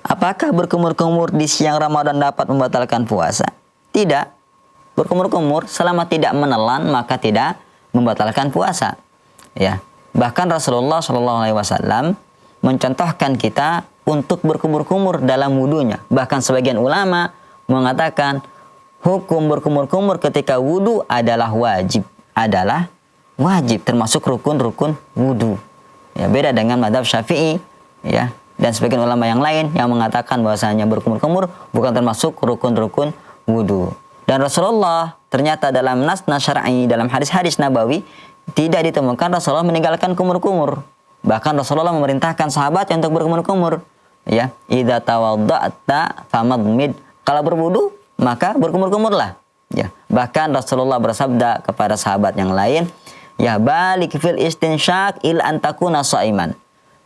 Apakah berkumur-kumur di siang Ramadan dapat membatalkan puasa? Tidak. Berkumur-kumur selama tidak menelan maka tidak membatalkan puasa. Ya. Bahkan Rasulullah SAW mencontohkan kita untuk berkumur-kumur dalam wudunya. Bahkan sebagian ulama mengatakan hukum berkumur-kumur ketika wudu adalah wajib. Termasuk rukun-rukun wudu. Ya, beda dengan mazhab Syafi'i, ya, dan sebagian ulama yang lain yang mengatakan bahwasanya berkumur-kumur bukan termasuk rukun-rukun wudu. Dan Rasulullah ternyata dalam nas syar'i, dalam hadis-hadis nabawi tidak ditemukan Rasulullah meninggalkan kumur-kumur. Bahkan Rasulullah memerintahkan sahabatnya untuk berkumur-kumur. Ya, idza tawadda'ta famadmid. Kalau berwudu maka berkumur-kumurlah. Ya, bahkan Rasulullah bersabda kepada sahabat yang lain, ya balik fil istinsyak il antakuna shaiman.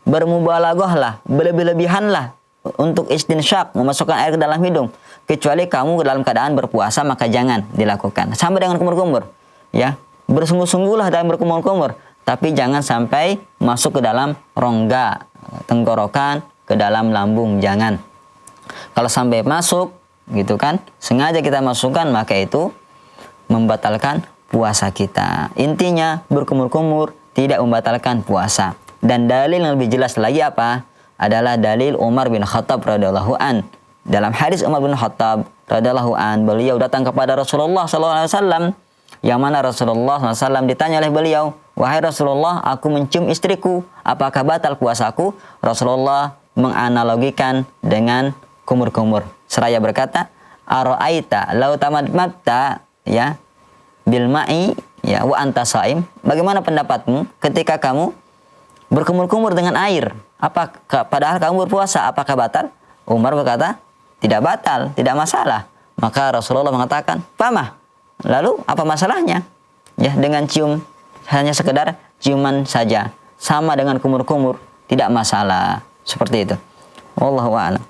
Bermubalaghahlah, berlebih-lebihanlah untuk istinsyak, memasukkan air ke dalam hidung. Kecuali kamu dalam keadaan berpuasa maka jangan dilakukan. Sama dengan kumur-kumur. Ya, bersungguh-sungguhlah dalam berkumur-kumur, tapi jangan sampai masuk ke dalam rongga tenggorokan, ke dalam lambung, jangan. Kalau sampai masuk gitu kan, sengaja kita masukkan maka itu membatalkan puasa kita. Intinya berkumur-kumur tidak membatalkan puasa. Dan dalil yang lebih jelas lagi apa? Adalah dalil Umar bin Khattab radhiyallahu an. Dalam hadis Umar bin Khattab radhiyallahu an, beliau datang kepada Rasulullah SAW, yang mana Rasulullah SAW ditanya oleh beliau, wahai Rasulullah, aku mencium istriku, apakah batal puasaku? Rasulullah menganalogikan dengan kumur-kumur. Seraya berkata, ara'aita law tamadmatta ya bil ma'i ya wa anta shaim. Bagaimana pendapatmu ketika kamu berkumur-kumur dengan air? Padahal kamu berpuasa, apakah batal? Umar berkata, tidak batal, tidak masalah. Maka Rasulullah mengatakan, "Pamah?" Lalu apa masalahnya? Ya, dengan cium, hanya sekedar ciuman saja, sama dengan kumur-kumur, tidak masalah. Seperti itu. Wallahu a'lam.